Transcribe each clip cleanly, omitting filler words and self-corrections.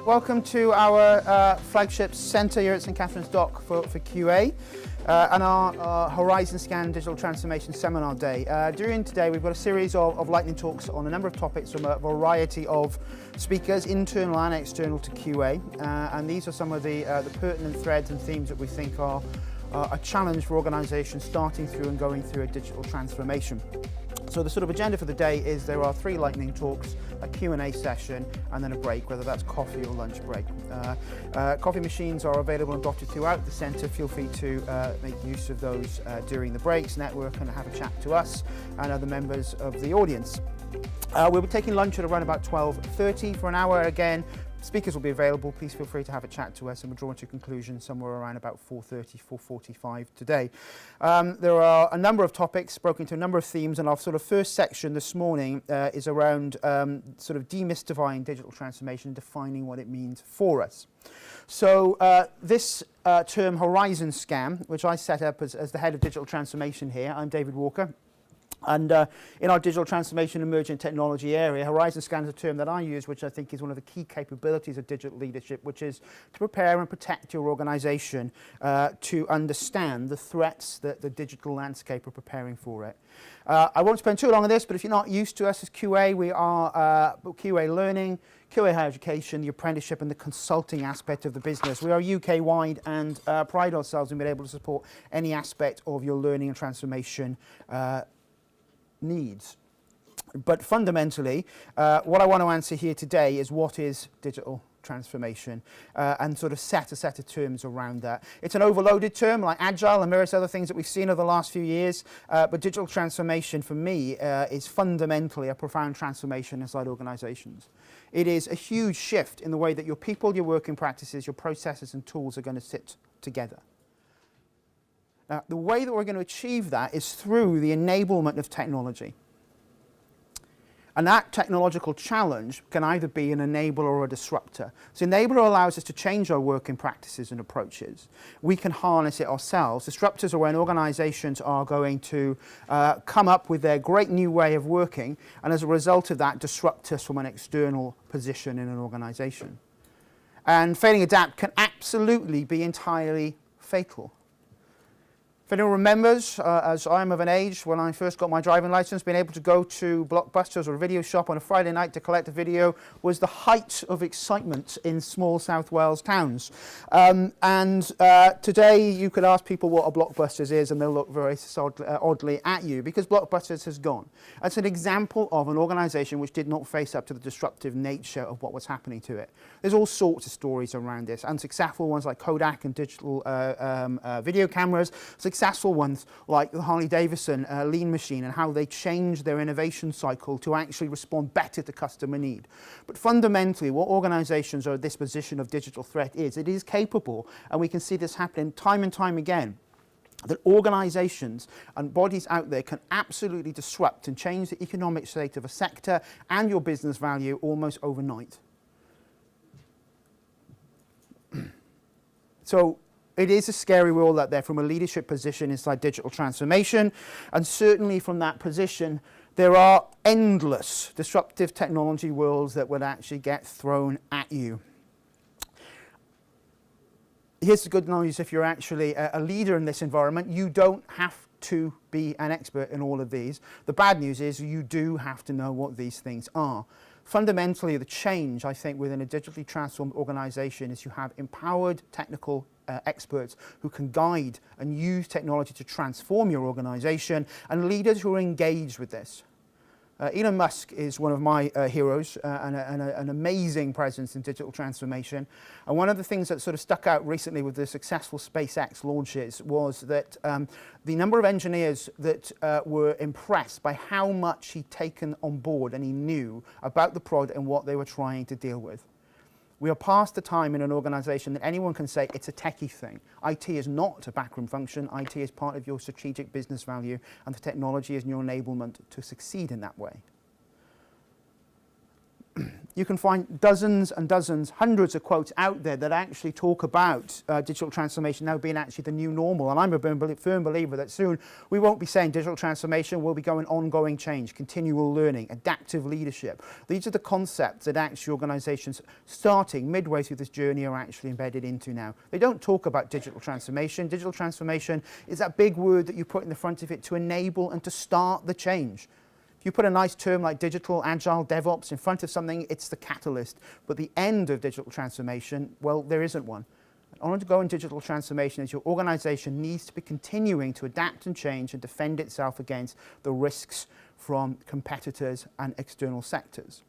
Welcome to our flagship centre here at St Catherine's Dock for QA and our Horizon Scan Digital Transformation Seminar Day. During today we've got a series of lightning talks on a number of topics from a variety of speakers, internal and external to QA, and these are some of the pertinent threads and themes that we think are a challenge for organisations starting through and going through a digital transformation. So the sort of agenda for the day is there are 3 lightning talks, a Q&A session, and then a break, whether that's coffee or lunch break. Coffee machines are available and dotted throughout the centre. Feel free to make use of those during the breaks, network and have a chat to us and other members of the audience. We'll be taking lunch at around about 12:30 for an hour again. Speakers will be available. Please feel free to have a chat to us and we'll draw to conclusion somewhere around about 4:30, 4:45 today. There are a number of topics broken into a number of themes, and our sort of first section this morning is around sort of demystifying digital transformation and defining what it means for us. So this term Horizon Scan, which I set up as the head of digital transformation here, I'm David Walker. And in our digital transformation emerging technology area, Horizon Scan is a term that I use, which I think is one of the key capabilities of digital leadership, which is to prepare and protect your organisation to understand the threats that the digital landscape are preparing for it. I won't spend too long on this, but if you're not used to us as QA, we are QA learning, QA higher education, the apprenticeship and the consulting aspect of the business. We are UK-wide and pride ourselves in being able to support any aspect of your learning and transformation needs. But fundamentally, what I want to answer here today is what is digital transformation and sort of set a set of terms around that. It's an overloaded term like agile and various other things that we've seen over the last few years, but digital transformation for me is fundamentally a profound transformation inside organisations. It is a huge shift in the way that your people, your working practices, your processes and tools are going to sit together. Now, the way that we're going to achieve that is through the enablement of technology. And that technological challenge can either be an enabler or a disruptor. So enabler allows us to change our working practices and approaches. We can harness it ourselves. Disruptors are when organisations are going to come up with their great new way of working, and as a result of that, disrupt us from an external position in an organisation. And failing adapt can absolutely be entirely fatal. If anyone remembers, as I'm of an age, when I first got my driving licence, being able to go to Blockbusters or a video shop on a Friday night to collect a video was the height of excitement in small South Wales towns. Today you could ask people what a Blockbusters is and they'll look very oddly at you because Blockbusters has gone. That's an example of an organisation which did not face up to the disruptive nature of what was happening to it. There's all sorts of stories around this, unsuccessful ones like Kodak and digital video cameras, successful ones like the Harley-Davidson lean machine and how they changed their innovation cycle to actually respond better to customer need. But fundamentally, what organisations are at this position of digital threat is, it is capable, and we can see this happening time and time again, that organisations and bodies out there can absolutely disrupt and change the economic state of a sector and your business value almost overnight. So, it is a scary world out there from a leadership position inside digital transformation, and certainly from that position there are endless disruptive technology worlds that would actually get thrown at you. Here's the good news: if you're actually a leader in this environment, you don't have to be an expert in all of these. The bad news is you do have to know what these things are. Fundamentally, the change, I think, within a digitally transformed organisation is you have empowered technical experts who can guide and use technology to transform your organisation, and leaders who are engaged with this. Elon Musk is one of my heroes and an amazing presence in digital transformation. And one of the things that sort of stuck out recently with the successful SpaceX launches was that the number of engineers that were impressed by how much he'd taken on board and he knew about the product and what they were trying to deal with. We are past the time in an organisation that anyone can say it's a techie thing. IT is not a backroom function. IT is part of your strategic business value, and the technology is your enablement to succeed in that way. You can find dozens and dozens, hundreds of quotes out there that actually talk about digital transformation now being actually the new normal. And I'm a firm believer that soon we won't be saying digital transformation, we'll be going ongoing change, continual learning, adaptive leadership. These are the concepts that actually organizations starting midway through this journey are actually embedded into now. They don't talk about digital transformation. Digital transformation is that big word that you put in the front of it to enable and to start the change. If you put a nice term like digital, agile, DevOps in front of something, it's the catalyst. But the end of digital transformation, well, there isn't one. In order to go in digital transformation, your organization needs to be continuing to adapt and change and defend itself against the risks from competitors and external sectors.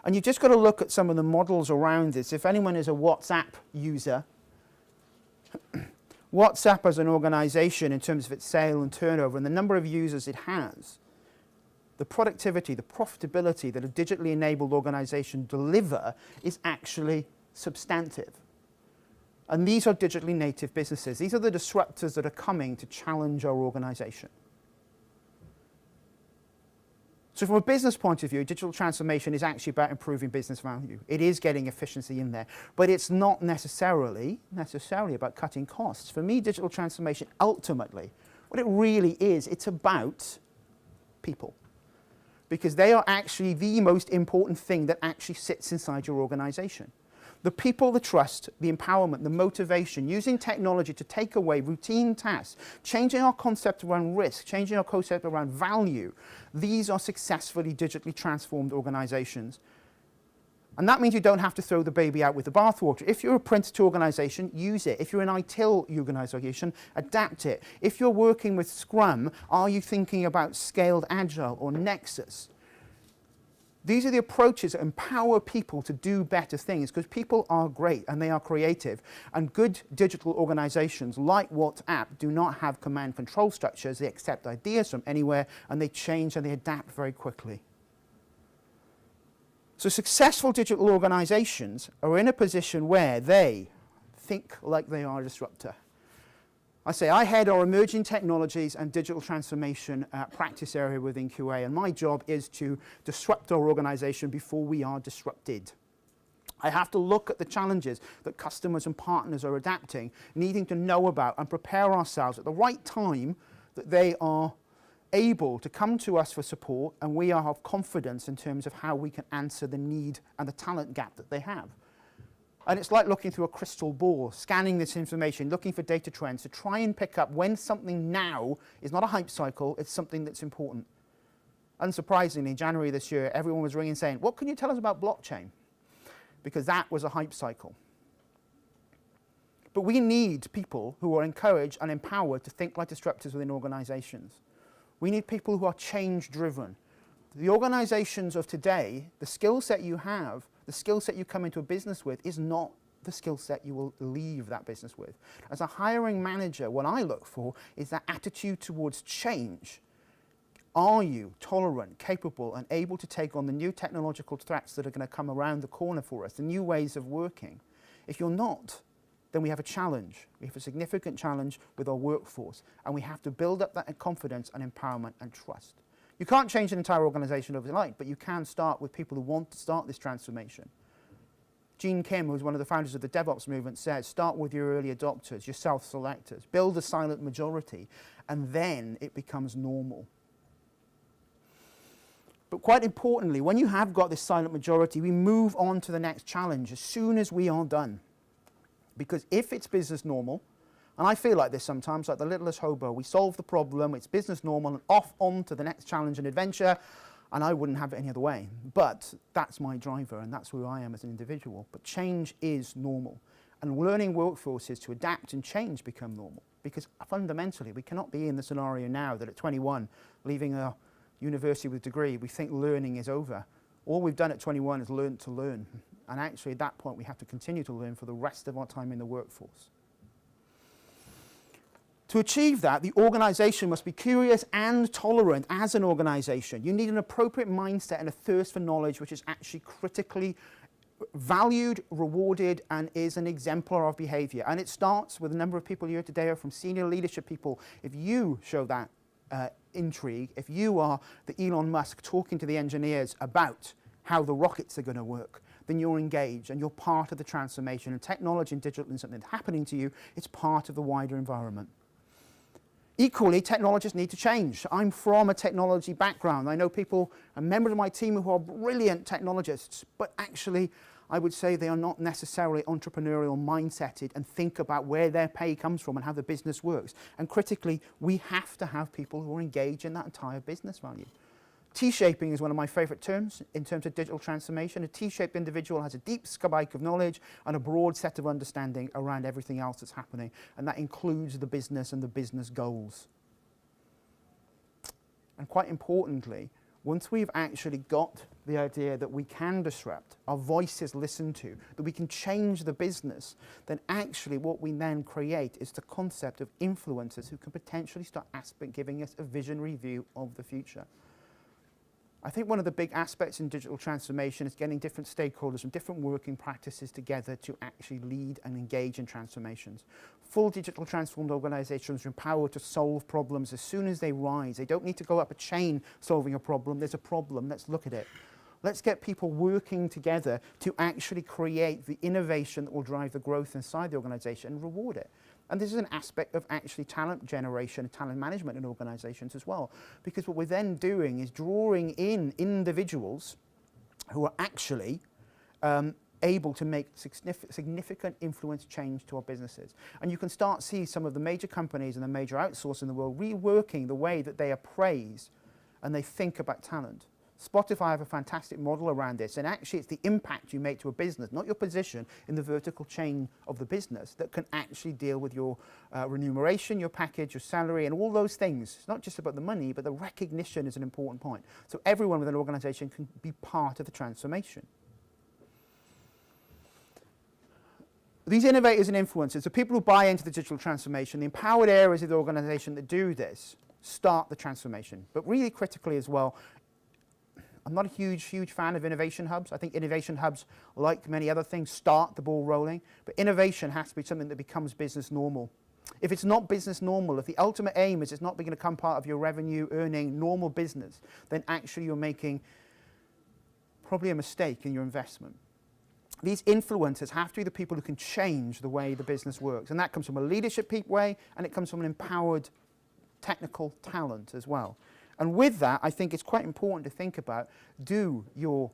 And you've just got to look at some of the models around this. If anyone is a WhatsApp user, WhatsApp as an organization in terms of its sale and turnover and the number of users it has, the productivity, the profitability that a digitally enabled organization deliver is actually substantive. And these are digitally native businesses. These are the disruptors that are coming to challenge our organization. So from a business point of view, digital transformation is actually about improving business value. It is getting efficiency in there, but it's not necessarily about cutting costs. For me, digital transformation, ultimately, what it really is, it's about people. Because they are actually the most important thing that actually sits inside your organization. The people, the trust, the empowerment, the motivation, using technology to take away routine tasks, changing our concept around risk, changing our concept around value. These are successfully digitally transformed organizations. And that means you don't have to throw the baby out with the bathwater. If you're a Prince2 organization, use it. If you're an ITIL organization, adapt it. If you're working with Scrum, are you thinking about Scaled Agile or Nexus? These are the approaches that empower people to do better things, because people are great and they are creative. And good digital organizations like WhatsApp do not have command control structures. They accept ideas from anywhere and they change and they adapt very quickly. So successful digital organizations are in a position where they think like they are a disruptor. I say I head our emerging technologies and digital transformation practice area within QA, and my job is to disrupt our organization before we are disrupted. I have to look at the challenges that customers and partners are adapting, needing to know about and prepare ourselves at the right time that they are able to come to us for support, and we have confidence in terms of how we can answer the need and the talent gap that they have. And it's like looking through a crystal ball, scanning this information, looking for data trends to try and pick up when something now is not a hype cycle, it's something that's important. Unsurprisingly, in January this year, everyone was ringing saying, what can you tell us about blockchain? Because that was a hype cycle. But we need people who are encouraged and empowered to think like disruptors within organizations. We need people who are change-driven. The organizations of today, the skill set you have, the skill set you come into a business with is not the skill set you will leave that business with. As a hiring manager, what I look for is that attitude towards change. Are you tolerant, capable, and able to take on the new technological threats that are going to come around the corner for us, the new ways of working? If you're not, then we have a challenge. We have a significant challenge with our workforce, and we have to build up that confidence and empowerment and trust. You can't change an entire organization overnight, but you can start with people who want to start this transformation. Gene Kim, who's one of the founders of the DevOps movement, says, start with your early adopters, your self-selectors, build a silent majority, and then it becomes normal. But quite importantly, when you have got this silent majority, we move on to the next challenge as soon as we are done. Because if it's business normal, and I feel like this sometimes, like the littlest hobo, we solve the problem, it's business normal, and off on to the next challenge and adventure, and I wouldn't have it any other way. But that's my driver, and that's who I am as an individual. But change is normal. And learning workforces to adapt and change become normal. Because fundamentally, we cannot be in the scenario now that at 21, leaving a university with a degree, we think learning is over. All we've done at 21 is learn to learn. And actually, at that point, we have to continue to learn for the rest of our time in the workforce. To achieve that, the organization must be curious and tolerant as an organization. You need an appropriate mindset and a thirst for knowledge which is actually critically valued, rewarded, and is an exemplar of behavior. And it starts with a number of people here today are from senior leadership people. If you show that intrigue, if you are the Elon Musk talking to the engineers about how the rockets are going to work, then you're engaged and you're part of the transformation. And technology and digital is something that's happening to you. It's part of the wider environment. Equally, technologists need to change. I'm from a technology background. I know people, members of my team who are brilliant technologists, but actually I would say they are not necessarily entrepreneurial mindseted and think about where their pay comes from and how the business works. And critically, we have to have people who are engaged in that entire business value. T-shaping is one of my favourite terms in terms of digital transformation. A T-shaped individual has a deep spike of knowledge and a broad set of understanding around everything else that's happening, and that includes the business and the business goals. And quite importantly, once we've actually got the idea that we can disrupt, our voice is listened to, that we can change the business, then actually what we then create is the concept of influencers who can potentially start giving us a visionary view of the future. I think one of the big aspects in digital transformation is getting different stakeholders from different working practices together to actually lead and engage in transformations. Full digital transformed organizations are empowered to solve problems as soon as they rise. They don't need to go up a chain solving a problem. There's a problem, let's look at it. Let's get people working together to actually create the innovation that will drive the growth inside the organization and reward it. And this is an aspect of actually talent generation and talent management in organizations as well. Because what we're then doing is drawing in individuals who are actually able to make significant influence change to our businesses. And you can start to see some of the major companies and the major outsourcers in the world reworking the way that they appraise and they think about talent. Spotify have a fantastic model around this, and actually it's the impact you make to a business, not your position in the vertical chain of the business, that can actually deal with your remuneration, your package, your salary, and all those things. It's not just about the money, but the recognition is an important point. So everyone within an organization can be part of the transformation. These innovators and influencers, the people who buy into the digital transformation, the empowered areas of the organization that do this, start the transformation. But really critically as well, I'm not a huge fan of innovation hubs. I think innovation hubs, like many other things, start the ball rolling. But innovation has to be something that becomes business normal. If it's not business normal, if the ultimate aim is it's not going to become part of your revenue earning normal business, then actually you're making probably a mistake in your investment. These influencers have to be the people who can change the way the business works. And that comes from a leadership way, and it comes from an empowered technical talent as well. And with that, I think it's quite important to think about, do your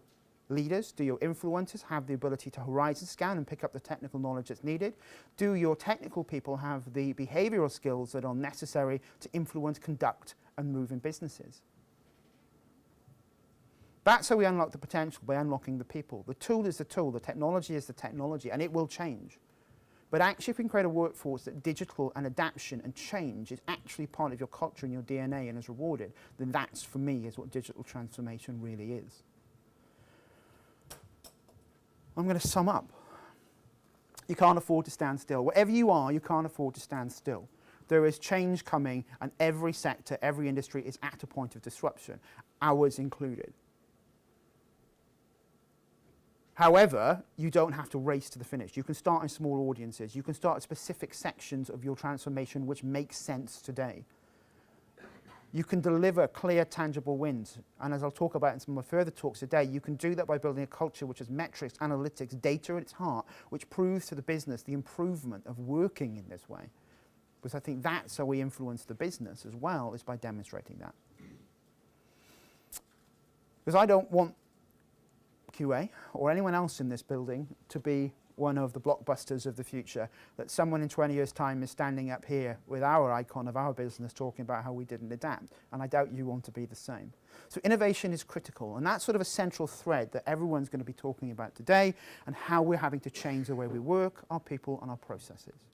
leaders, do your influencers have the ability to horizon scan and pick up the technical knowledge that's needed? Do your technical people have the behavioral skills that are necessary to influence, conduct, and move in businesses? That's how we unlock the potential, by unlocking the people. The tool is the tool, the technology is the technology, and it will change. But actually, if we can create a workforce that digital and adaptation and change is actually part of your culture and your DNA and is rewarded, then that's, for me, is what digital transformation really is. I'm going to sum up. You can't afford to stand still. Wherever you are, you can't afford to stand still. There is change coming, and every sector, every industry is at a point of disruption, ours included. However, you don't have to race to the finish. You can start in small audiences. You can start at specific sections of your transformation which make sense today. You can deliver clear, tangible wins. And as I'll talk about in some of my further talks today, you can do that by building a culture which has metrics, analytics, data at its heart, which proves to the business the improvement of working in this way. Because I think that's how we influence the business as well, is by demonstrating that. Because I don't want QA or anyone else in this building to be one of the blockbusters of the future, that someone in 20 years' time is standing up here with our icon of our business talking about how we didn't adapt, and I doubt you want to be the same. So innovation is critical, and that's sort of a central thread that everyone's going to be talking about today, and how we're having to change the way we work, our people, and our processes.